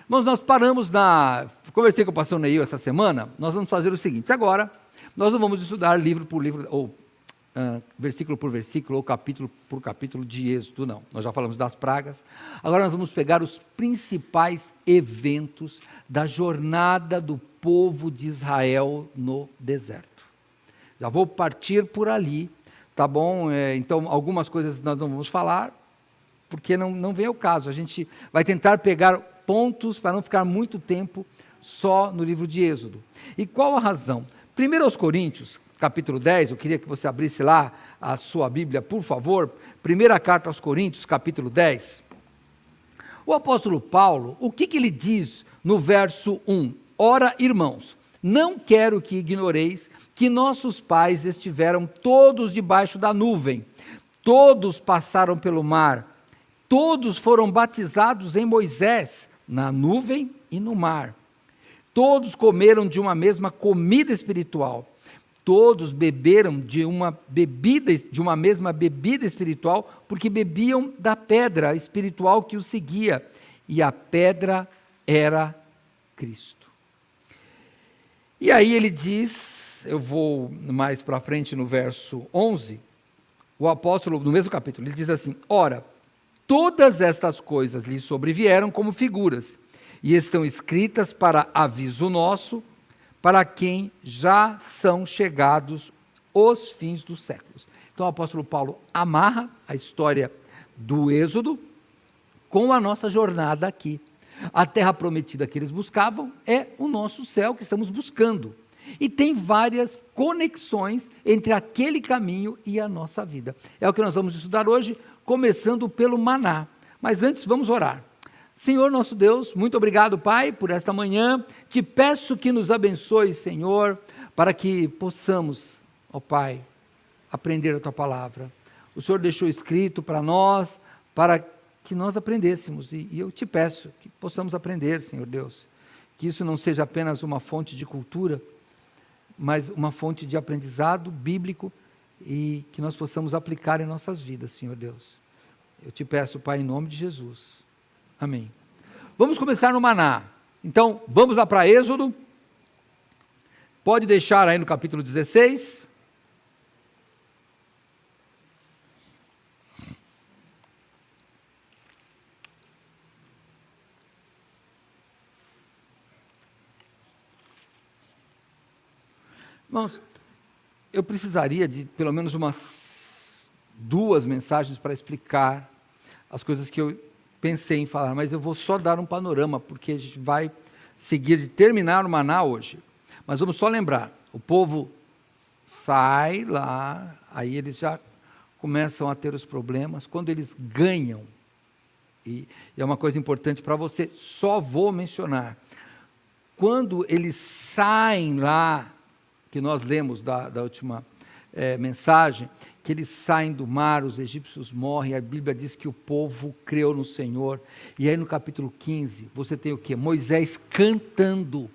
Mas nós paramos conversei com o pastor Neil essa semana, nós vamos fazer o seguinte, agora, nós não vamos estudar livro por livro, ou versículo por versículo, ou capítulo por capítulo de Êxodo, não. Nós já falamos das pragas. Agora nós vamos pegar os principais eventos da jornada do povo de Israel no deserto. Já vou partir por ali, tá bom? Então, algumas coisas nós não vamos falar, porque não vem ao caso. A gente vai tentar pegar pontos para não ficar muito tempo só no livro de Êxodo. E qual a razão? Primeiro aos Coríntios, capítulo 10, eu queria que você abrisse lá a sua Bíblia, por favor. Primeira carta aos Coríntios, capítulo 10. O apóstolo Paulo, o que ele diz no verso 1? Ora, irmãos, não quero que ignoreis que nossos pais estiveram todos debaixo da nuvem, todos passaram pelo mar, todos foram batizados em Moisés, na nuvem e no mar. Todos comeram de uma mesma comida espiritual. Todos beberam de uma mesma bebida espiritual, porque bebiam da pedra espiritual que os seguia, e a pedra era Cristo. E aí ele diz, eu vou mais para frente no verso 11, o apóstolo, no mesmo capítulo, ele diz assim, ora, todas estas coisas lhe sobrevieram como figuras, e estão escritas para aviso nosso, para quem já são chegados os fins dos séculos. Então o apóstolo Paulo amarra a história do Êxodo com a nossa jornada aqui. A terra prometida que eles buscavam é o nosso céu que estamos buscando. E tem várias conexões entre aquele caminho e a nossa vida. É o que nós vamos estudar hoje, começando pelo maná. Mas antes vamos orar. Senhor nosso Deus, muito obrigado, Pai, por esta manhã. Te peço que nos abençoe, Senhor, para que possamos, ó Pai, aprender a Tua palavra. O Senhor deixou escrito para nós, para que nós aprendêssemos. E eu te peço que possamos aprender, Senhor Deus. Que isso não seja apenas uma fonte de cultura, mas uma fonte de aprendizado bíblico e que nós possamos aplicar em nossas vidas, Senhor Deus. Eu te peço, Pai, em nome de Jesus. Amém. Vamos começar no maná. Então, vamos lá para Êxodo. Pode deixar aí no capítulo 16. Irmãos, eu precisaria de pelo menos umas 2 mensagens para explicar as coisas que eu pensei em falar, mas eu vou só dar um panorama, porque a gente vai seguir de terminar o maná hoje. Mas vamos só lembrar, o povo sai lá, aí eles já começam a ter os problemas, quando eles ganham, e é uma coisa importante para você, só vou mencionar, quando eles saem lá, que nós lemos da última mensagem, que eles saem do mar, os egípcios morrem, a Bíblia diz que o povo creu no Senhor, e aí no capítulo 15, você tem o quê? Moisés cantando,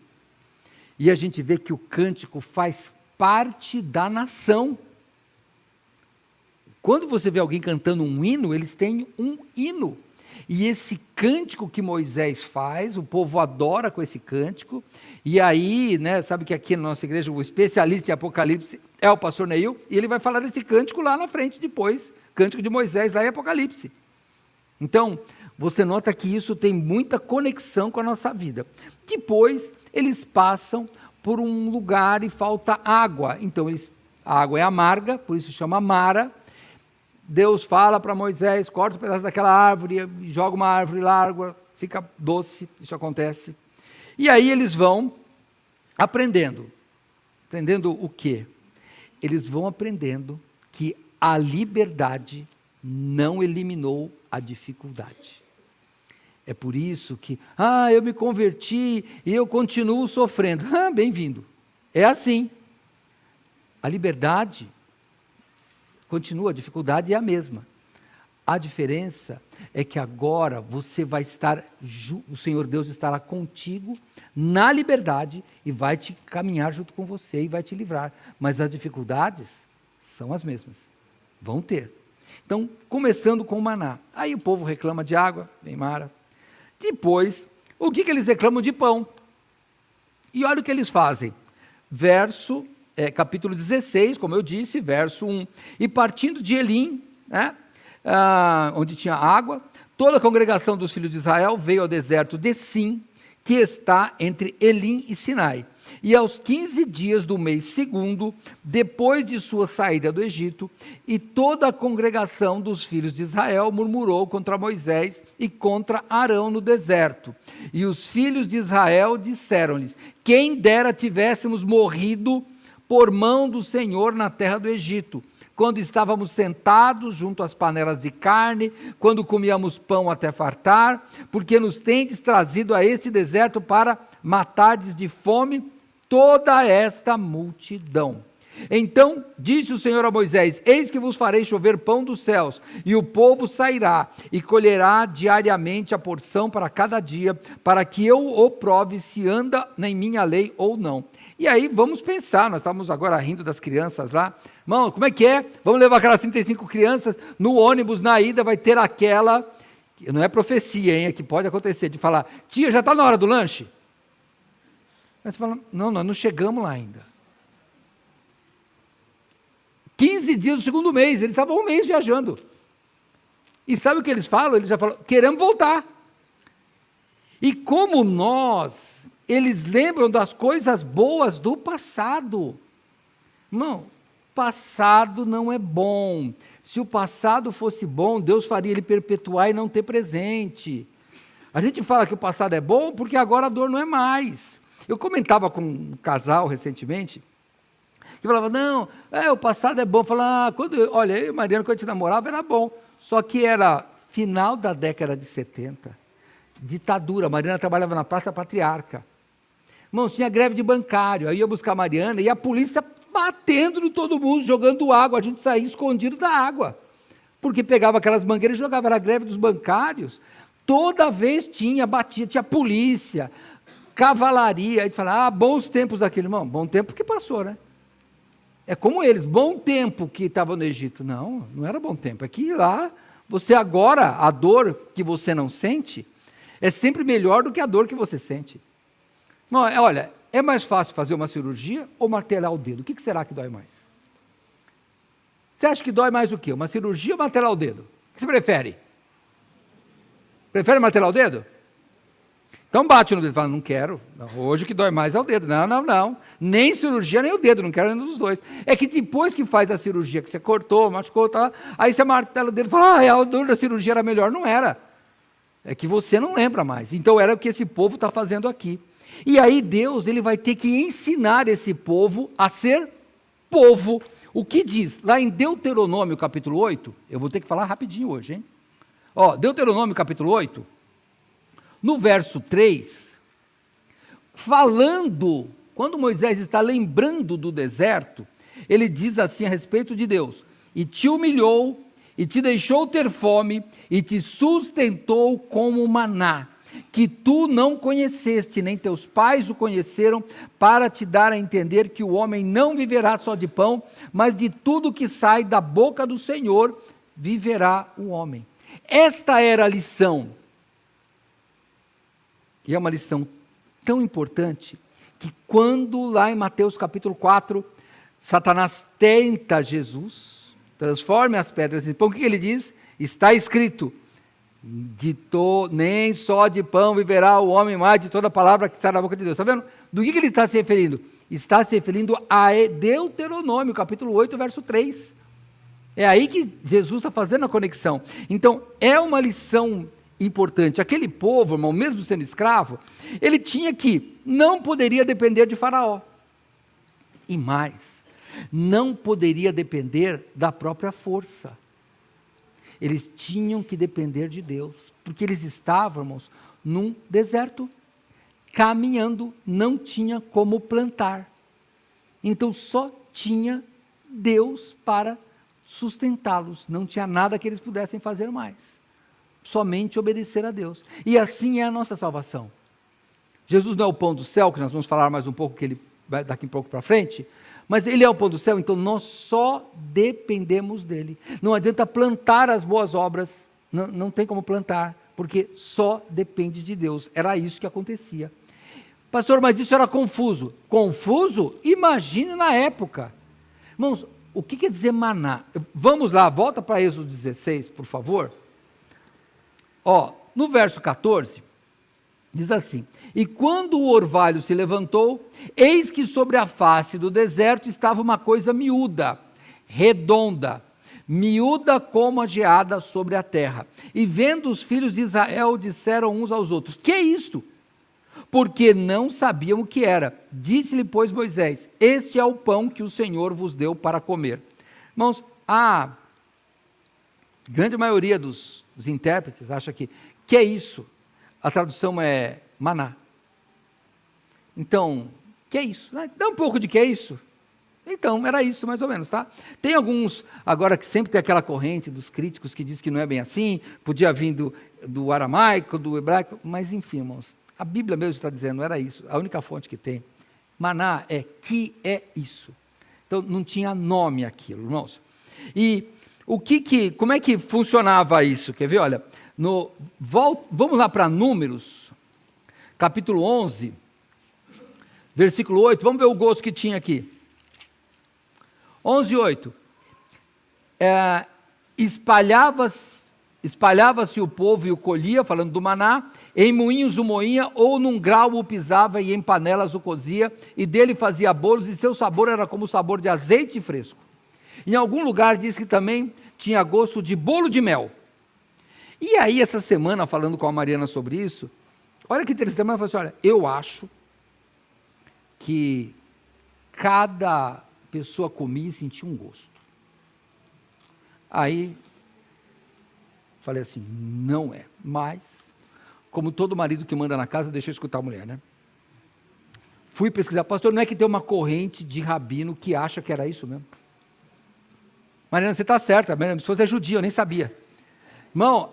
e a gente vê que o cântico faz parte da nação. Quando você vê alguém cantando um hino, eles têm um hino, e esse cântico que Moisés faz, o povo adora com esse cântico, e aí, sabe que aqui na nossa igreja, o especialista em Apocalipse é o pastor Neil, e ele vai falar desse cântico lá na frente depois, cântico de Moisés lá em Apocalipse. Então, você nota que isso tem muita conexão com a nossa vida. Depois, eles passam por um lugar e falta água, então a água é amarga, por isso chama Mara. Deus fala para Moisés, corta um pedaço daquela árvore, joga uma árvore larga, fica doce, isso acontece. E aí eles vão aprendendo o quê? Eles vão aprendendo que a liberdade não eliminou a dificuldade. É por isso que, eu me converti e eu continuo sofrendo. Bem-vindo. É assim. A liberdade continua, a dificuldade é a mesma. A diferença é que agora você vai estar, o Senhor Deus estará contigo na liberdade e vai te caminhar junto com você e vai te livrar. Mas as dificuldades são as mesmas, vão ter. Então, começando com o maná. Aí o povo reclama de água, vem Mara. Depois, o que eles reclamam de pão? E olha o que eles fazem. Capítulo 16, como eu disse, verso 1. E partindo de Elim, né, onde tinha água, toda a congregação dos filhos de Israel veio ao deserto de Sim, que está entre Elim e Sinai. E aos 15 dias do mês segundo, depois de sua saída do Egito, e toda a congregação dos filhos de Israel murmurou contra Moisés e contra Arão no deserto. E os filhos de Israel disseram-lhes: quem dera tivéssemos morrido por mão do Senhor na terra do Egito, quando estávamos sentados junto às panelas de carne, quando comíamos pão até fartar, porque nos tendes trazido a este deserto para matardes de fome toda esta multidão. Então disse o Senhor a Moisés: eis que vos farei chover pão dos céus, e o povo sairá e colherá diariamente a porção para cada dia, para que eu o prove se anda em minha lei ou não. E aí vamos pensar, nós estávamos agora rindo das crianças lá, irmão, como é que é? Vamos levar aquelas 35 crianças no ônibus, na ida vai ter aquela, não é profecia, hein, é que pode acontecer, de falar: tia, já está na hora do lanche? Aí você fala: não, nós não chegamos lá ainda. 15 dias do segundo mês, eles estavam um mês viajando. E sabe o que eles falam? Eles já falam: queremos voltar. E como eles lembram das coisas boas do passado. Não, passado não é bom. Se o passado fosse bom, Deus faria ele perpetuar e não ter presente. A gente fala que o passado é bom porque agora a dor não é mais. Eu comentava com um casal recentemente, que falava: não, o passado é bom. Eu falava: olha, eu e Mariana, quando a gente namorava, era bom. Só que era final da década de 70, ditadura. A Mariana trabalhava na Praça Patriarca. Irmão, tinha greve de bancário. Aí ia buscar a Mariana e a polícia batendo em todo mundo, jogando água. A gente saía escondido da água, porque pegava aquelas mangueiras e jogava. Era a greve dos bancários. Toda vez batia, tinha polícia, cavalaria. Aí fala: bons tempos daquele. Irmão, bom tempo que passou, né? É como eles, bom tempo que estavam no Egito. Não, não era bom tempo. É que lá, você agora, a dor que você não sente, é sempre melhor do que a dor que você sente. Não, olha, é mais fácil fazer uma cirurgia ou martelar o dedo? O que será que dói mais? Você acha que dói mais o quê? Uma cirurgia ou martelar o dedo? O que você prefere? Prefere martelar o dedo? Então bate no dedo e fala: não quero, hoje o que dói mais é o dedo. Não, nem cirurgia nem o dedo, não quero nenhum dos dois. É que depois que faz a cirurgia, que você cortou, machucou, aí você martela o dedo e fala: a dor da cirurgia era melhor. Não era, é que você não lembra mais. Então era o que esse povo está fazendo aqui. E aí Deus, ele vai ter que ensinar esse povo a ser povo. O que diz? Lá em Deuteronômio capítulo 8, eu vou ter que falar rapidinho hoje, hein? Deuteronômio capítulo 8, no verso 3, falando, quando Moisés está lembrando do deserto, ele diz assim a respeito de Deus: e te humilhou, e te deixou ter fome, e te sustentou como maná, que tu não conheceste, nem teus pais o conheceram, para te dar a entender que o homem não viverá só de pão, mas de tudo que sai da boca do Senhor, viverá o homem. Esta era a lição. E é uma lição tão importante, que quando lá em Mateus capítulo 4, Satanás tenta Jesus, transforme as pedras em pão, o que ele diz? Está escrito: nem só de pão viverá o homem, mas de toda palavra que sai da boca de Deus. Está vendo? Do que ele está se referindo? Está se referindo a Deuteronômio, capítulo 8, verso 3. É aí que Jesus está fazendo a conexão. Então, é uma lição importante. Aquele povo, irmão, mesmo sendo escravo, ele não poderia depender de Faraó. E mais, não poderia depender da própria força. Eles tinham que depender de Deus, porque eles estavam, irmãos, num deserto, caminhando, não tinha como plantar. Então só tinha Deus para sustentá-los, não tinha nada que eles pudessem fazer mais, somente obedecer a Deus. E assim é a nossa salvação. Jesus não é o pão do céu, que nós vamos falar mais um pouco, que ele vai daqui um pouco para frente, mas ele é o pão do céu, então nós só dependemos dele. Não adianta plantar as boas obras, não tem como plantar, porque só depende de Deus. Era isso que acontecia. Pastor, mas isso era confuso. Confuso? Imagine na época. Irmãos, o que quer dizer maná? Vamos lá, volta para Êxodo 16, por favor. No verso 14, diz assim: e quando o orvalho se levantou, eis que sobre a face do deserto estava uma coisa miúda, redonda, miúda como a geada sobre a terra. E vendo os filhos de Israel, disseram uns aos outros: que é isto? Porque não sabiam o que era. Disse-lhe, pois, Moisés: este é o pão que o Senhor vos deu para comer. Irmãos, a grande maioria dos intérpretes acha que é isso? A tradução é maná. Então, que é isso? Dá um pouco de que é isso? Então, era isso mais ou menos, tá? Tem alguns, agora que sempre tem aquela corrente dos críticos que diz que não é bem assim, podia vir do aramaico, do hebraico, mas enfim, irmãos, a Bíblia mesmo está dizendo, era isso, a única fonte que tem. Maná é que é isso. Então, não tinha nome aquilo, irmãos. E como é que funcionava isso? Quer ver? Olha, vamos lá para Números, capítulo 11, versículo 8, vamos ver o gosto que tinha aqui. 11:8. Espalhava-se o povo e o colhia, falando do maná, em moinhos o moinha, ou num grau o pisava e em panelas o cozia, e dele fazia bolos, e seu sabor era como o sabor de azeite fresco. Em algum lugar diz que também tinha gosto de bolo de mel. E aí, essa semana, falando com a Mariana sobre isso, olha que interessante, ela falou assim: olha, eu acho que cada pessoa comia e sentia um gosto. Aí, falei assim, não é, mas, como todo marido que manda na casa, deixa eu escutar a mulher, né? Fui pesquisar, pastor, não é que tem uma corrente de rabino que acha que era isso mesmo? Mariana, você está certa, se você é judia, eu nem sabia. Irmão,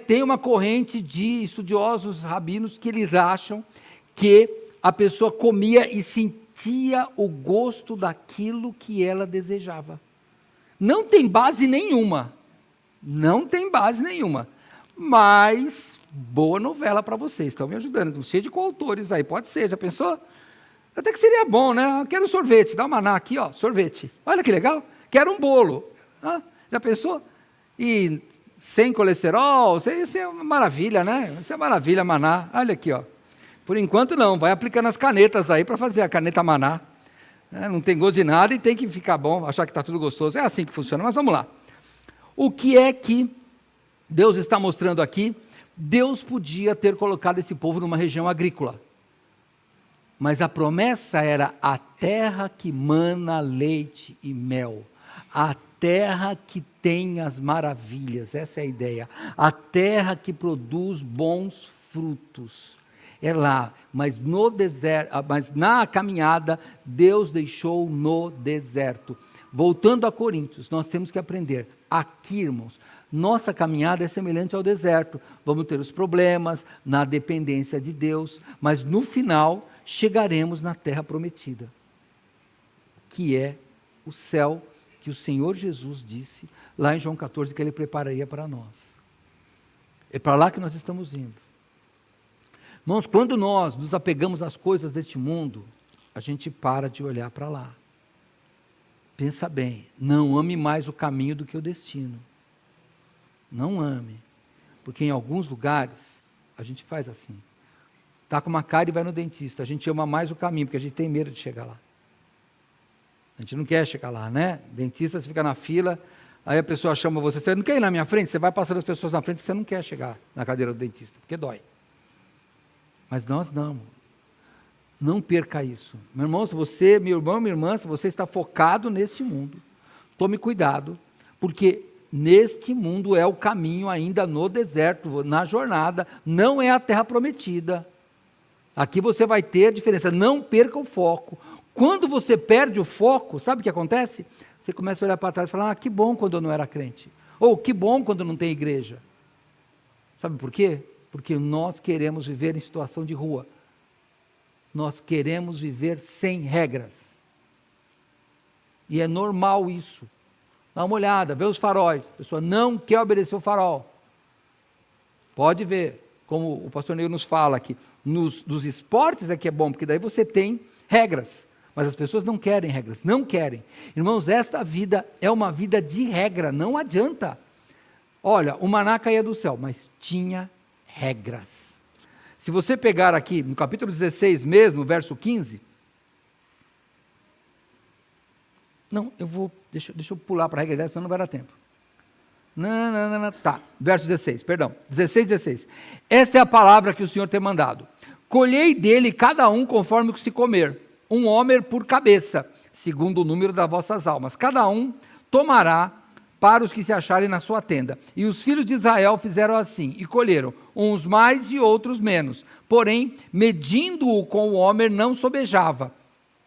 tem uma corrente de estudiosos rabinos que eles acham que a pessoa comia e sentia o gosto daquilo que ela desejava. Não tem base nenhuma, mas boa novela para vocês, estão me ajudando, cheio de coautores aí, pode ser, já pensou? Até que seria bom, né? Quero um sorvete, dá um maná aqui, sorvete, olha que legal, quero um bolo, já pensou? E sem colesterol, isso é uma maravilha, né? Isso é maravilha, maná, olha aqui, por enquanto não, vai aplicando as canetas aí para fazer a caneta maná, não tem gosto de nada e tem que ficar bom, achar que está tudo gostoso, é assim que funciona, mas vamos lá. O que é que Deus está mostrando aqui? Deus podia ter colocado esse povo numa região agrícola, mas a promessa era a terra que mana leite e mel, a terra que tem as maravilhas, essa é a ideia, a terra que produz bons frutos, é lá, mas no deserto, mas na caminhada, Deus deixou no deserto. Voltando a Coríntios, nós temos que aprender, aqui, irmãos, nossa caminhada é semelhante ao deserto, vamos ter os problemas, na dependência de Deus, mas no final, chegaremos na terra prometida, que é o céu, que o Senhor Jesus disse, lá em João 14, que Ele prepararia para nós. É para lá que nós estamos indo. Irmãos, quando nós nos apegamos às coisas deste mundo, a gente para de olhar para lá. Pensa bem, não ame mais o caminho do que o destino. Não ame, porque em alguns lugares, a gente faz assim. Está com uma cárie e vai no dentista, a gente ama mais o caminho, porque a gente tem medo de chegar lá. A gente não quer chegar lá, né? Dentista, você fica na fila, aí a pessoa chama você não quer ir na minha frente? Você vai passando as pessoas na frente que você não quer chegar na cadeira do dentista, porque dói. Mas nós não perca isso. Meu irmão, se você, meu irmão, minha irmã, se você está focado neste mundo, tome cuidado, porque neste mundo é o caminho ainda no deserto, na jornada, não é a terra prometida. Aqui você vai ter diferença, não perca o foco. Quando você perde o foco, sabe o que acontece? Você começa a olhar para trás e falar, que bom quando eu não era crente. Ou que bom quando não tem igreja. Sabe por quê? Porque nós queremos viver em situação de rua. Nós queremos viver sem regras. E é normal isso. Dá uma olhada, vê os faróis. A pessoa não quer obedecer o farol. Pode ver, como o pastor Neil nos fala aqui, nos esportes é que é bom, porque daí você tem regras, mas as pessoas não querem regras, não querem. Irmãos, esta vida é uma vida de regra, não adianta. Olha, o maná caía do céu, mas tinha regras. Se você pegar aqui, no capítulo 16 mesmo, verso 15... Não, deixa eu pular para a regra dessa, senão não vai dar tempo. Tá, verso 16, perdão, 16. Esta é a palavra que o Senhor tem mandado. Colhei dele cada um conforme o que se comer, um homer por cabeça, segundo o número das vossas almas. Cada um tomará para os que se acharem na sua tenda. E os filhos de Israel fizeram assim, e colheram, uns mais e outros menos. Porém, medindo-o com o homer, não sobejava.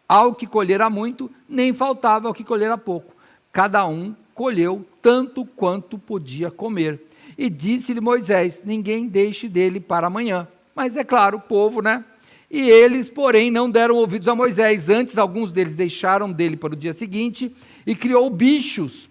Ao que colhera muito, nem faltava ao que colhera pouco. Cada um colheu tanto quanto podia comer. E disse-lhe Moisés, ninguém deixe dele para amanhã. Mas é claro, o povo, né? E eles, porém, não deram ouvidos a Moisés. Antes, alguns deles deixaram dele para o dia seguinte, e criou bichos,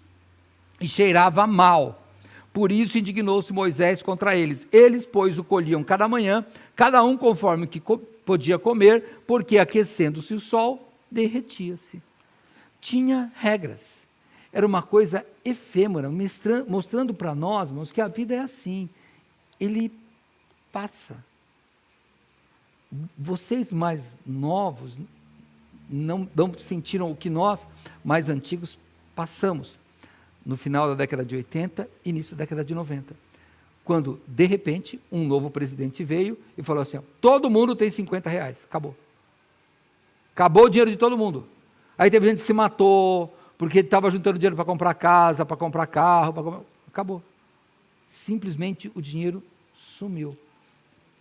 e cheirava mal. Por isso indignou-se Moisés contra eles. Eles, pois, o colhiam cada manhã, cada um conforme o que podia comer, porque aquecendo-se o sol, derretia-se. Tinha regras. Era uma coisa efêmera, mostrando para nós, irmãos, que a vida é assim. Ele passa. Vocês mais novos não sentiram o que nós, mais antigos, passamos. No final da década de 80, início da década de 90. Quando, de repente, um novo presidente veio e falou assim, ó, todo mundo tem R$50, acabou. Acabou o dinheiro de todo mundo. Aí teve gente que se matou, porque estava juntando dinheiro para comprar casa, para comprar carro, acabou. Simplesmente o dinheiro sumiu.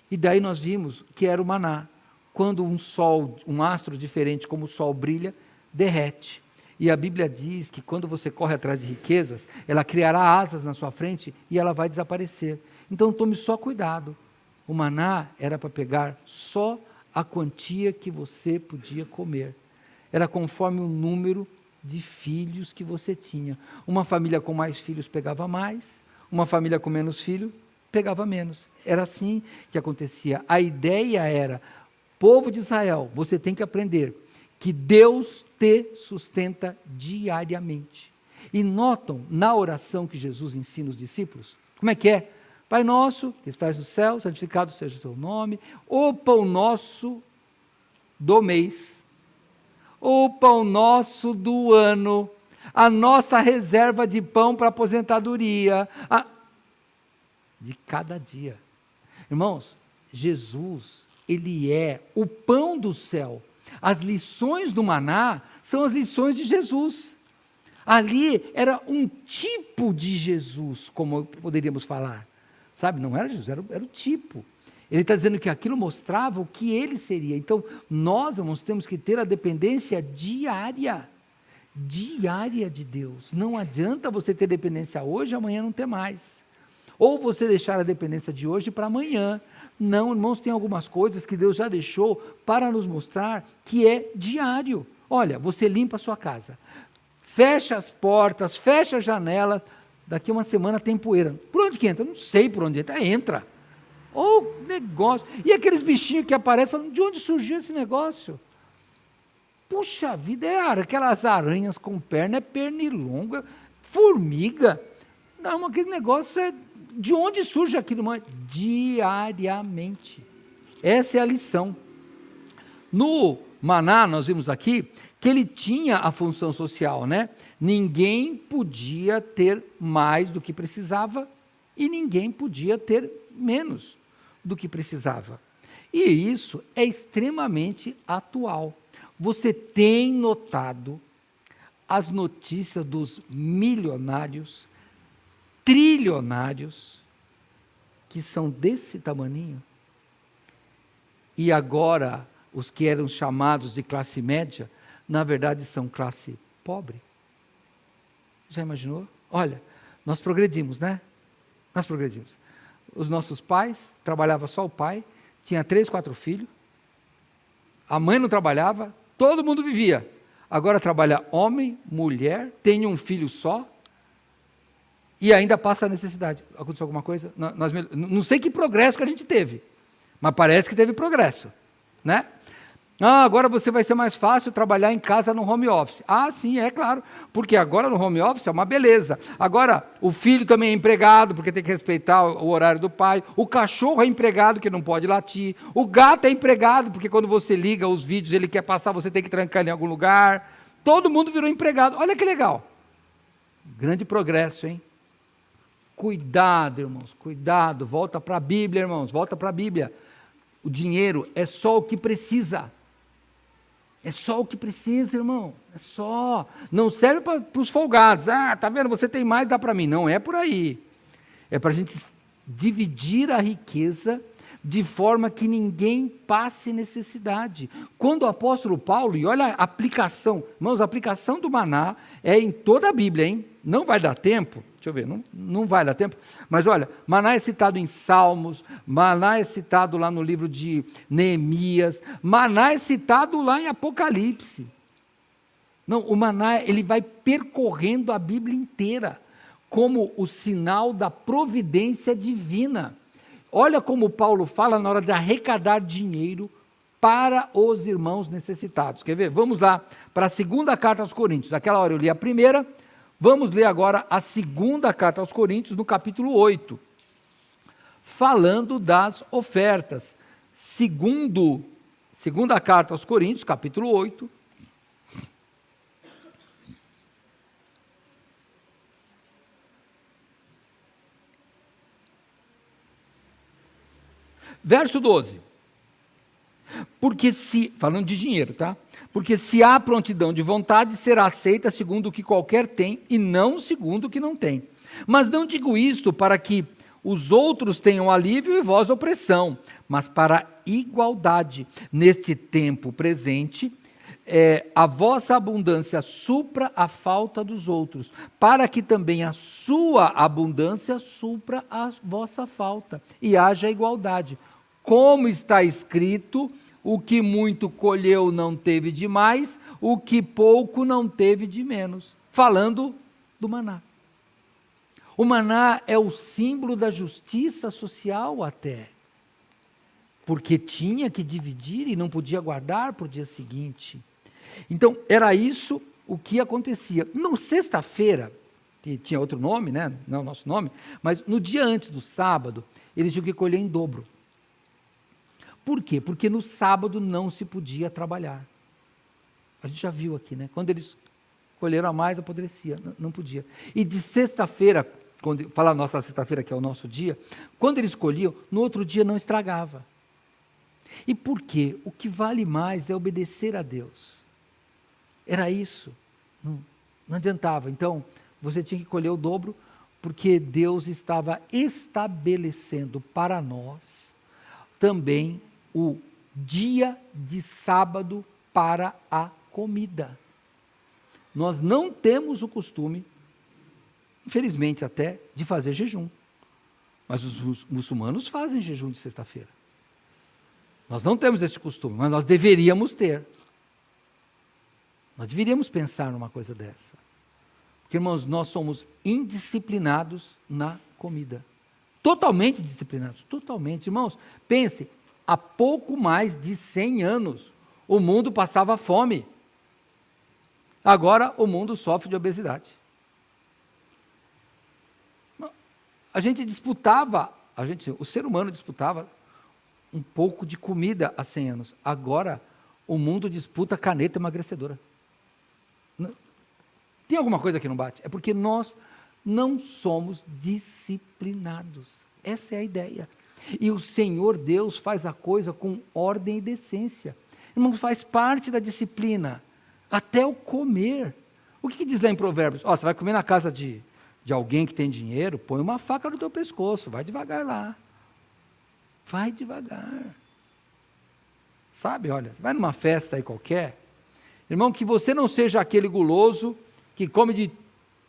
E daí nós vimos que era o maná. Quando um astro diferente como o sol brilha, derrete. E a Bíblia diz que quando você corre atrás de riquezas, ela criará asas na sua frente e ela vai desaparecer. Então tome só cuidado. O maná era para pegar só a quantia que você podia comer. Era conforme o número de filhos que você tinha. Uma família com mais filhos pegava mais, uma família com menos filhos pegava menos. Era assim que acontecia. A ideia era, povo de Israel, você tem que aprender que Deus te sustenta diariamente. E notam na oração que Jesus ensina os discípulos, como é que é? Pai nosso, que estás no céu, santificado seja o teu nome, o pão nosso do mês, o pão nosso do ano, a nossa reserva de pão para aposentadoria, de cada dia. Irmãos, Jesus, ele é o pão do céu. As lições do maná são as lições de Jesus. Ali era um tipo de Jesus, como poderíamos falar. Sabe, não era Jesus, era o tipo. Ele está dizendo que aquilo mostrava o que ele seria. Então, nós, irmãos, temos que ter a dependência diária de Deus. Não adianta você ter dependência hoje e amanhã não ter mais. Ou você deixar a dependência de hoje para amanhã. Não, irmãos, tem algumas coisas que Deus já deixou para nos mostrar que é diário. Olha, você limpa a sua casa, fecha as portas, fecha a janela, daqui uma semana tem poeira. Por onde que entra? Não sei por onde entra, entra. Ou negócio. E aqueles bichinhos que aparecem, falando, de onde surgiu esse negócio? Puxa vida, aquelas aranhas com perna, é pernilonga, formiga. Não, aquele negócio é... De onde surge aquilo? Diariamente. Essa é a lição. No maná, nós vimos aqui, que ele tinha a função social, né? Ninguém podia ter mais do que precisava e ninguém podia ter menos do que precisava. E isso é extremamente atual. Você tem notado as notícias dos milionários, trilionários, que são desse tamaninho, e agora os que eram chamados de classe média, na verdade são classe pobre. Já imaginou? Olha, nós progredimos, né? Nós progredimos. Os nossos pais, trabalhava só o pai, tinha 3, 4 filhos, a mãe não trabalhava, todo mundo vivia. Agora trabalha homem, mulher, tem um filho só, e ainda passa a necessidade. Aconteceu alguma coisa? Não sei que progresso que a gente teve, mas parece que teve progresso, né? Agora você vai ser mais fácil trabalhar em casa no home office. Sim, é claro, porque agora no home office é uma beleza. Agora o filho também é empregado, porque tem que respeitar o horário do pai. O cachorro é empregado, que não pode latir. O gato é empregado, porque quando você liga os vídeos, ele quer passar, você tem que trancar ele em algum lugar. Todo mundo virou empregado. Olha que legal. Grande progresso, hein? Cuidado, irmãos, cuidado. Volta para a Bíblia, irmãos, volta para a Bíblia. O dinheiro é só o que precisa. É só o que precisa, irmão. É só. Não serve para os folgados. Tá vendo? Você tem mais, dá para mim. Não é por aí. É para a gente dividir a riqueza de forma que ninguém passe necessidade. Quando o apóstolo Paulo, e olha a aplicação, irmãos, a aplicação do maná é em toda a Bíblia, hein? Não vai dar tempo. Deixa eu ver, não vai dar tempo, mas olha, maná é citado em Salmos, maná é citado lá no livro de Neemias, maná é citado lá em Apocalipse. Não, o maná, ele vai percorrendo a Bíblia inteira, como o sinal da providência divina. Olha como Paulo fala na hora de arrecadar dinheiro para os irmãos necessitados. Quer ver? Vamos lá para a segunda carta aos Coríntios. Naquela hora eu li a primeira. Vamos ler agora a segunda carta aos Coríntios, no capítulo 8, falando das ofertas. Segunda carta aos Coríntios, capítulo 8. Verso 12. Porque falando de dinheiro, tá? Porque se há prontidão de vontade, será aceita segundo o que qualquer tem, e não segundo o que não tem. Mas não digo isto para que os outros tenham alívio e vós opressão, mas para igualdade. Neste tempo presente, a vossa abundância supra a falta dos outros, para que também a sua abundância supra a vossa falta, e haja igualdade. Como está escrito, o que muito colheu não teve de mais, o que pouco não teve de menos. Falando do maná. O maná é o símbolo da justiça social até. Porque tinha que dividir e não podia guardar para o dia seguinte. Então, era isso o que acontecia. Na sexta-feira, que tinha outro nome, né? Não é o nosso nome, mas no dia antes do sábado, eles tinham que colher em dobro. Por quê? Porque no sábado não se podia trabalhar. A gente já viu aqui, né? Quando eles colheram a mais, apodrecia, não podia. E de sexta-feira, falar nossa sexta-feira, que é o nosso dia, quando eles colhiam, no outro dia não estragava. E por quê? O que vale mais é obedecer a Deus. Era isso. Não adiantava. Então, você tinha que colher o dobro, porque Deus estava estabelecendo para nós também o dia de sábado para a comida. Nós não temos o costume, infelizmente até, de fazer jejum. Mas os muçulmanos fazem jejum de sexta-feira. Nós não temos esse costume, mas nós deveríamos ter. Nós deveríamos pensar numa coisa dessa. Porque, irmãos, nós somos indisciplinados na comida. Totalmente disciplinados, totalmente. Irmãos, pense, há pouco mais de 100 anos, o mundo passava fome. Agora, o mundo sofre de obesidade. A gente disputava, o ser humano disputava um pouco de comida há 100 anos. Agora, o mundo disputa caneta emagrecedora. Tem alguma coisa que não bate? É porque nós não somos disciplinados. Essa é a ideia. E o Senhor Deus faz a coisa com ordem e decência. Não faz parte da disciplina. Até o comer. O que diz lá em Provérbios? Você vai comer na casa de alguém que tem dinheiro, põe uma faca no teu pescoço, vai devagar lá. Vai devagar. Sabe, olha, vai numa festa aí qualquer, irmão, que você não seja aquele guloso que come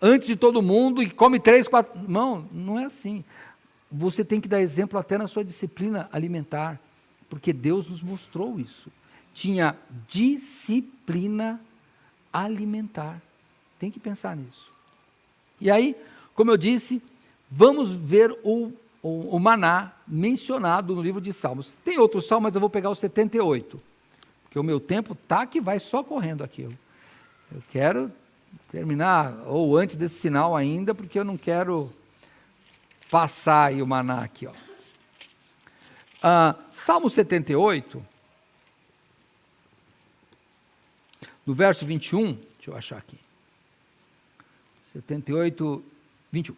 antes de todo mundo e come 3, 4... Não é assim. Você tem que dar exemplo até na sua disciplina alimentar, porque Deus nos mostrou isso. Tinha disciplina alimentar. Tem que pensar nisso. E aí, Como eu disse, vamos ver o maná mencionado no livro de Salmos. Tem outros salmos, mas eu vou pegar o 78, porque o meu tempo tá que vai só correndo aquilo. Eu quero terminar, ou antes desse sinal ainda, porque eu não quero passar aí o maná aqui, ó. Salmo 78, no verso 21, deixa eu achar aqui. 78, 21.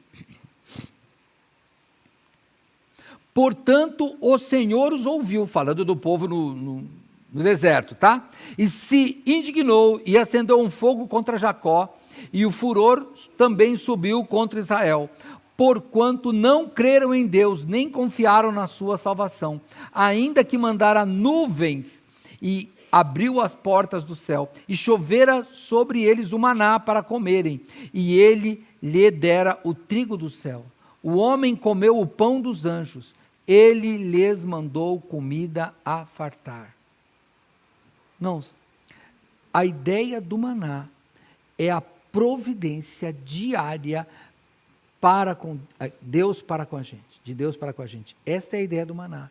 Portanto, o Senhor os ouviu, falando do povo no deserto, tá? E se indignou e acendeu um fogo contra Jacó, e o furor também subiu contra Israel, porquanto não creram em Deus, nem confiaram na sua salvação, ainda que mandara nuvens e abriu as portas do céu, e chovera sobre eles o maná para comerem, e ele lhe dera o trigo do céu. O homem comeu o pão dos anjos, ele lhes mandou comida a fartar. Não, a ideia do maná é a providência diária para com Deus para com a gente, de Deus para com a gente. Esta é a ideia do maná.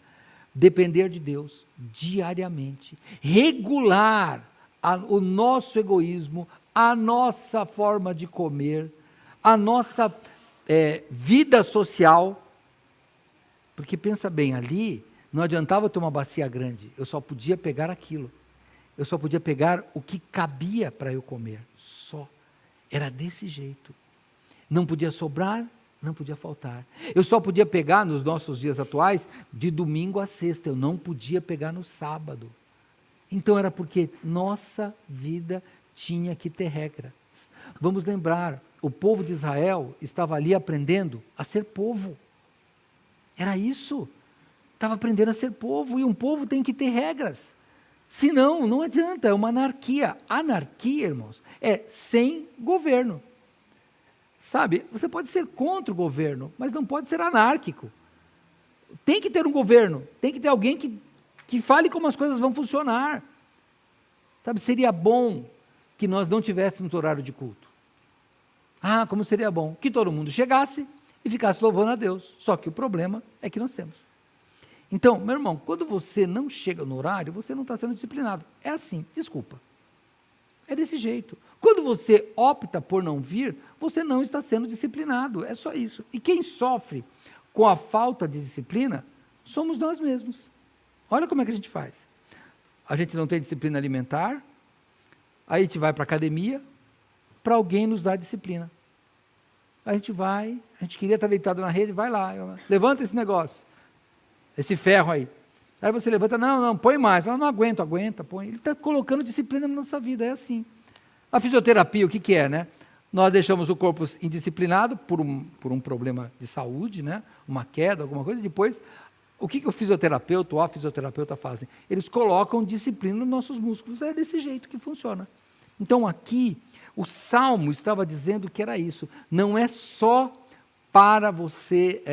Depender de Deus diariamente, regular o nosso egoísmo, a nossa forma de comer, a nossa vida social, porque pensa bem, ali não adiantava eu ter uma bacia grande, eu só podia pegar aquilo, eu só podia pegar o que cabia para eu comer, só, era desse jeito, não podia sobrar, não podia faltar. Eu só podia pegar nos nossos dias atuais, de domingo a sexta, eu não podia pegar no sábado. Então era porque nossa vida tinha que ter regras. Vamos lembrar, o povo de Israel estava ali aprendendo a ser povo. Era isso. Estava aprendendo a ser povo, e um povo tem que ter regras. Senão, não adianta, é uma anarquia. Anarquia, irmãos, é sem governo. Sabe, você pode ser contra o governo, mas não pode ser anárquico. Tem que ter um governo, tem que ter alguém que fale como as coisas vão funcionar. Sabe, seria bom que nós não tivéssemos horário de culto. Como seria bom? Que todo mundo chegasse e ficasse louvando a Deus. Só que o problema é que nós temos. Então, meu irmão, quando você não chega no horário, você não está sendo disciplinado. É assim, desculpa. É desse jeito. Quando você opta por não vir, você não está sendo disciplinado, é só isso. E quem sofre com a falta de disciplina, somos nós mesmos. Olha como é que a gente faz. A gente não tem disciplina alimentar, aí a gente vai para a academia, para alguém nos dar disciplina. A gente vai, a gente queria estar deitado na rede, vai lá, levanta esse negócio, esse ferro aí. Aí você levanta, não, põe mais. Fala, não aguenta, põe. Ele está colocando disciplina na nossa vida, é assim. A fisioterapia, o que é, né? Nós deixamos o corpo indisciplinado por um problema de saúde, né? Uma queda, alguma coisa, e depois, o que o fisioterapeuta ou a fisioterapeuta fazem? Eles colocam disciplina nos nossos músculos, é desse jeito que funciona. Então aqui, o Salmo estava dizendo que era isso, não é só para você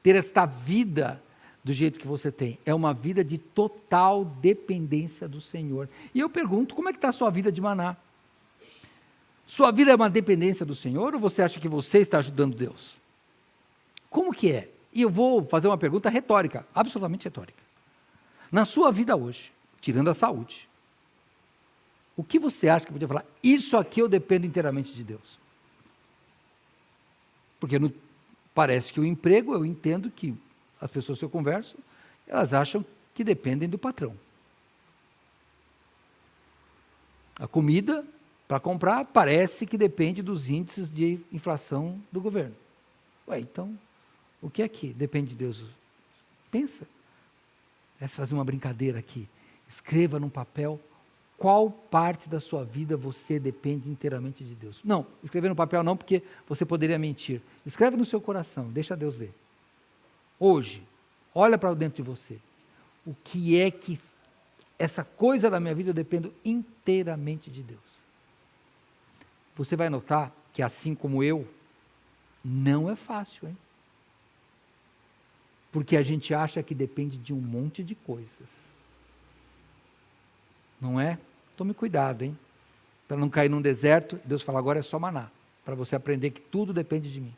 ter esta vida do jeito que você tem, é uma vida de total dependência do Senhor. E eu pergunto, como é que está a sua vida de maná? Sua vida é uma dependência do Senhor ou você acha que você está ajudando Deus? Como que é? E eu vou fazer uma pergunta retórica, absolutamente retórica. Na sua vida hoje, tirando a saúde, o que você acha que podia falar? Isso aqui eu dependo inteiramente de Deus. Porque parece que o emprego, eu entendo que as pessoas que eu converso, elas acham que dependem do patrão. A comida, para comprar, parece que depende dos índices de inflação do governo. Então, o que é que depende de Deus? Pensa. É fazer uma brincadeira aqui. Escreva num papel qual parte da sua vida você depende inteiramente de Deus. Não, escrever no papel não, porque você poderia mentir. Escreve no seu coração, deixa Deus ler. Hoje, olha para dentro de você. O que é que essa coisa da minha vida eu dependo inteiramente de Deus? Você vai notar que assim como eu, não é fácil, hein? Porque a gente acha que depende de um monte de coisas. Não é? Tome cuidado, hein? Para não cair num deserto, Deus fala, agora é só maná. para você aprender que tudo depende de mim.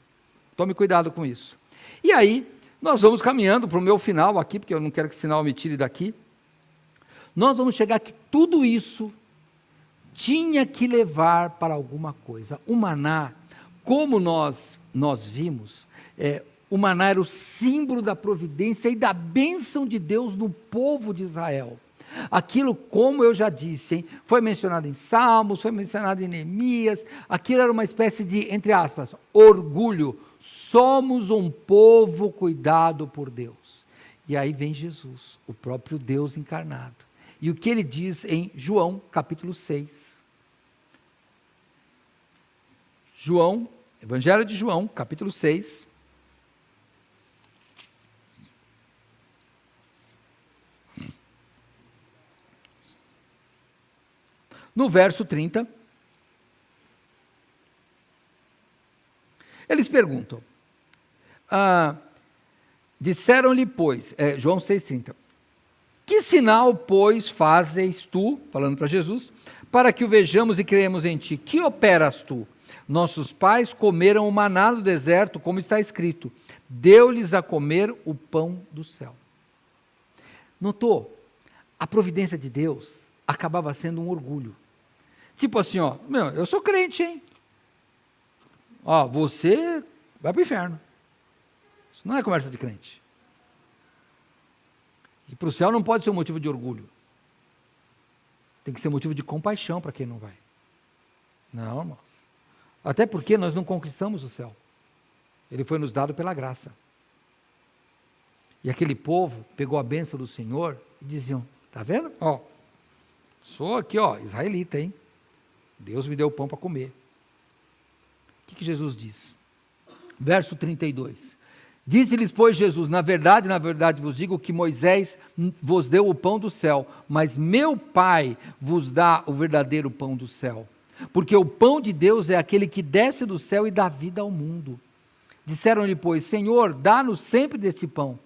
Tome cuidado com isso. E aí, nós vamos caminhando para o meu final aqui, porque eu não quero que o sinal me tire daqui. Nós vamos chegar que tudo isso tinha que levar para alguma coisa. O maná, como nós vimos, o maná era o símbolo da providência e da bênção de Deus no povo de Israel. Aquilo, como eu já disse, foi mencionado em Salmos, foi mencionado em Neemias, aquilo era uma espécie de, entre aspas, orgulho. Somos um povo cuidado por Deus. E aí vem Jesus, o próprio Deus encarnado. E o que ele diz em João, capítulo 6. João, Evangelho de João, capítulo 6. No verso 30, eles perguntam, disseram-lhe, pois, João 6,30, que sinal, pois, fazes tu, falando para Jesus, para que o vejamos e creemos em ti? Que operas tu? Nossos pais comeram o maná no deserto, como está escrito, deu-lhes a comer o pão do céu. Notou? A providência de Deus acabava sendo um orgulho. Tipo assim, eu sou crente, hein? Você vai para o inferno. Isso não é conversa de crente. E para o céu não pode ser um motivo de orgulho. Tem que ser motivo de compaixão para quem não vai. Não, irmãos. Até porque nós não conquistamos o céu. Ele foi nos dado pela graça. E aquele povo pegou a bênção do Senhor e diziam, tá vendo? Sou aqui, israelita, hein? Deus me deu pão para comer. O que Jesus diz? Verso 32. Disse-lhes, pois, Jesus, na verdade vos digo que Moisés vos deu o pão do céu, mas meu Pai vos dá o verdadeiro pão do céu. Porque o pão de Deus é aquele que desce do céu e dá vida ao mundo. Disseram-lhe, pois, Senhor, dá-nos sempre deste pão.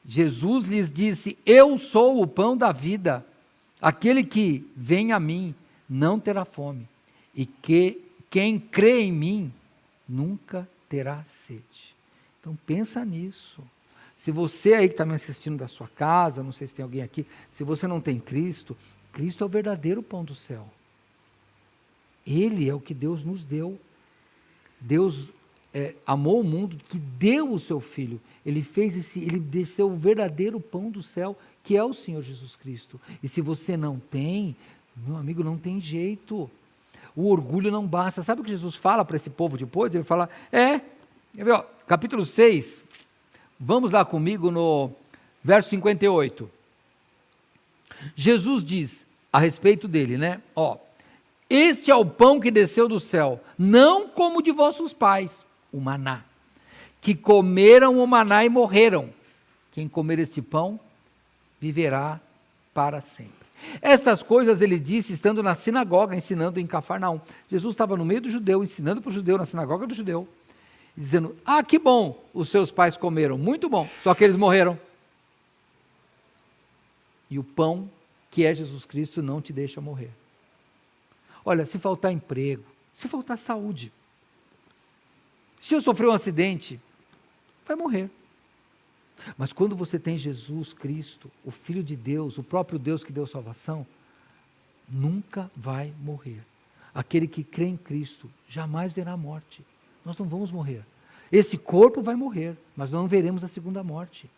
Jesus lhes disse, eu sou o pão da vida. Aquele que vem a mim não terá fome. E quem crê em mim nunca terá sede. Então pensa nisso. Se você aí que está me assistindo da sua casa, não sei se tem alguém aqui, se você não tem Cristo, Cristo é o verdadeiro pão do céu. Ele é o que Deus nos deu. Deus amou o mundo, que deu o seu Filho. Ele desceu o verdadeiro pão do céu, que é o Senhor Jesus Cristo. E se você não tem, meu amigo, não tem jeito. O orgulho não basta. Sabe o que Jesus fala para esse povo depois? Ele fala, capítulo 6, vamos lá comigo no verso 58. Jesus diz a respeito dele, este é o pão que desceu do céu, não como de vossos pais, o maná, que comeram o maná e morreram. Quem comer este pão, viverá para sempre. Estas coisas ele disse estando na sinagoga, ensinando em Cafarnaum. Jesus estava no meio do judeu, ensinando para o judeu, na sinagoga do judeu, dizendo, que bom, os seus pais comeram, muito bom, só que eles morreram. E o pão, que é Jesus Cristo, não te deixa morrer. Olha, se faltar emprego, se faltar saúde, se eu sofrer um acidente, vai morrer. Mas quando você tem Jesus Cristo, o Filho de Deus, o próprio Deus que deu salvação, nunca vai morrer. Aquele que crê em Cristo jamais verá a morte. Nós não vamos morrer. Esse corpo vai morrer, mas não veremos a segunda morte.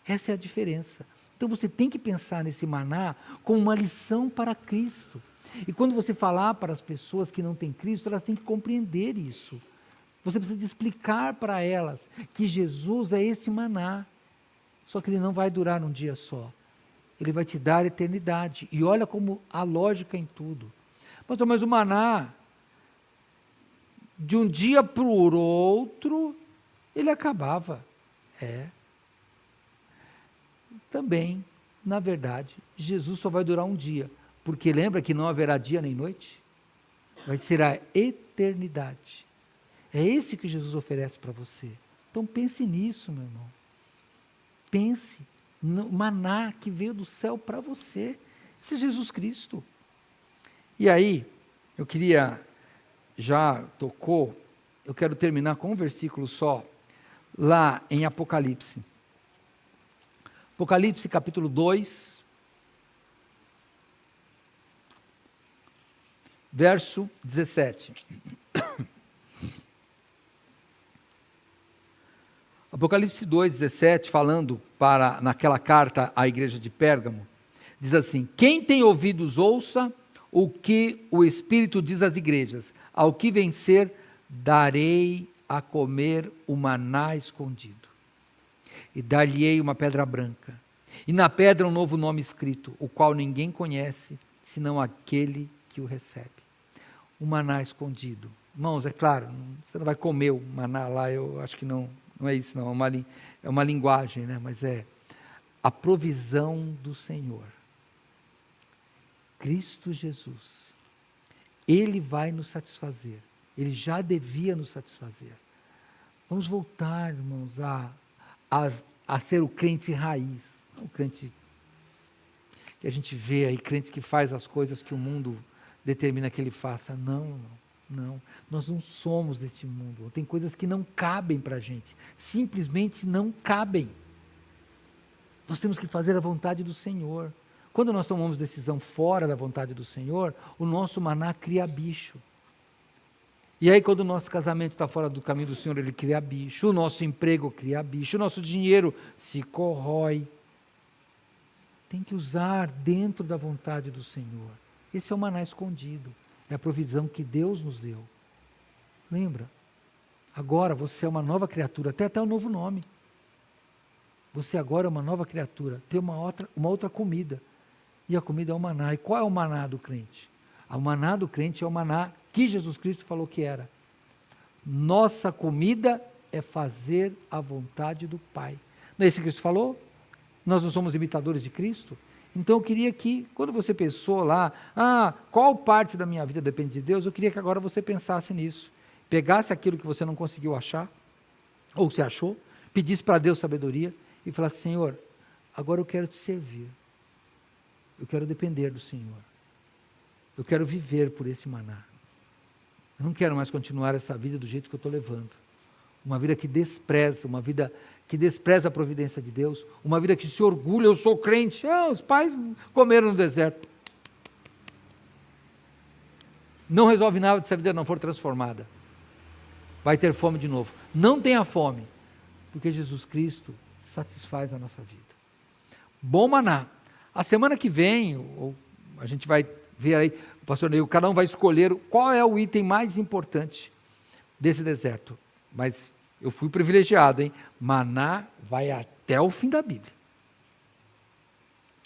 Essa é a diferença. Então você tem que pensar nesse maná como uma lição para Cristo. E quando você falar para as pessoas que não têm Cristo, elas têm que compreender isso. Você precisa de explicar para elas que Jesus é esse maná. Só que ele não vai durar um dia só. Ele vai te dar a eternidade. E olha como a lógica em tudo. Mas o maná, de um dia para o outro, ele acabava. Também, na verdade, Jesus só vai durar um dia. Porque lembra que não haverá dia nem noite? Vai ser a eternidade. É esse que Jesus oferece para você. Então pense nisso, meu irmão. Pense no maná que veio do céu para você. Esse é Jesus Cristo. E aí, eu queria, já tocou eu quero terminar com um versículo só, lá em Apocalipse. Apocalipse capítulo 2, verso 17. Apocalipse 2, 17, falando naquela carta à igreja de Pérgamo, diz assim: quem tem ouvidos ouça o que o Espírito diz às igrejas, ao que vencer, darei a comer o maná escondido, e dar-lhe-ei uma pedra branca, e na pedra um novo nome escrito, o qual ninguém conhece, senão aquele que o recebe. O maná escondido. Irmãos, é claro, você não vai comer o maná lá, eu acho que não é isso não, é uma linguagem, né? Mas é a provisão do Senhor. Cristo Jesus, Ele vai nos satisfazer, Ele já devia nos satisfazer. Vamos voltar, irmãos, a ser o crente raiz, o crente que a gente vê aí, crente que faz as coisas que o mundo determina que ele faça. Não, nós não somos desse mundo, tem coisas que não cabem para a gente, simplesmente não cabem. Nós temos que fazer a vontade do Senhor. Quando nós tomamos decisão fora da vontade do Senhor, o nosso maná cria bicho. E aí quando o nosso casamento está fora do caminho do Senhor, ele cria bicho, o nosso emprego cria bicho, o nosso dinheiro se corrói. Tem que usar dentro da vontade do Senhor. Esse é o maná escondido, é a provisão que Deus nos deu. Lembra? Agora você é uma nova criatura, até um novo nome. Você agora é uma nova criatura, tem uma outra comida. E a comida é o maná. E qual é o maná do crente? O maná do crente é o maná que Jesus Cristo falou que era. Nossa comida é fazer a vontade do Pai. Não é isso que Cristo falou? Nós não somos imitadores de Cristo? Então eu queria que, quando você pensou lá, qual parte da minha vida depende de Deus, eu queria que agora você pensasse nisso. Pegasse aquilo que você não conseguiu achar, ou você achou, pedisse para Deus sabedoria, e falasse: Senhor, agora eu quero te servir. Eu quero depender do Senhor. Eu quero viver por esse maná. Eu não quero mais continuar essa vida do jeito que eu estou levando. Uma vida que despreza, uma vida que despreza a providência de Deus, uma vida que se orgulha: eu sou crente. Os pais comeram no deserto. Não resolve nada se a vida não for transformada. Vai ter fome de novo. Não tenha fome, porque Jesus Cristo satisfaz a nossa vida. Bom maná. A semana que vem, a gente vai ver aí, o pastor Neil, cada um vai escolher qual é o item mais importante desse deserto. Mas eu fui privilegiado, hein? Maná vai até o fim da Bíblia.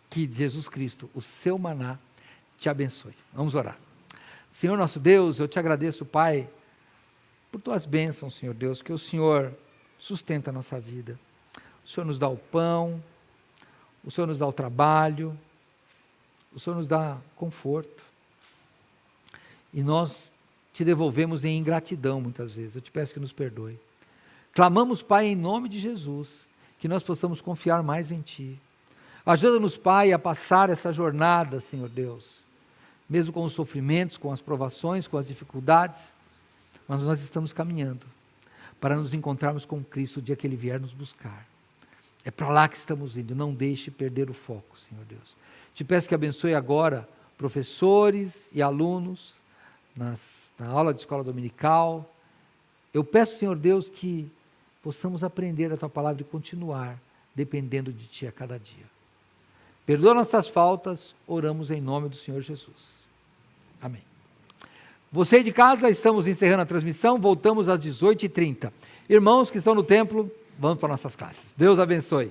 Que Jesus Cristo, o seu maná, te abençoe. Vamos orar. Senhor nosso Deus, eu te agradeço, Pai, por tuas bênçãos, Senhor Deus, que o Senhor sustenta a nossa vida. O Senhor nos dá o pão, o Senhor nos dá o trabalho, o Senhor nos dá conforto. E nós te devolvemos em ingratidão muitas vezes. Eu te peço que nos perdoe. Clamamos, Pai, em nome de Jesus, que nós possamos confiar mais em Ti. Ajuda-nos, Pai, a passar essa jornada, Senhor Deus, mesmo com os sofrimentos, com as provações, com as dificuldades, mas nós estamos caminhando para nos encontrarmos com Cristo o dia que Ele vier nos buscar. É para lá que estamos indo, não deixe perder o foco, Senhor Deus. Te peço que abençoe agora professores e alunos na aula de escola dominical. Eu peço, Senhor Deus, que possamos aprender a Tua palavra e continuar dependendo de Ti a cada dia. Perdoa nossas faltas, oramos em nome do Senhor Jesus. Amém. Você de casa, estamos encerrando a transmissão, voltamos às 18h30. Irmãos que estão no templo, vamos para nossas classes. Deus abençoe.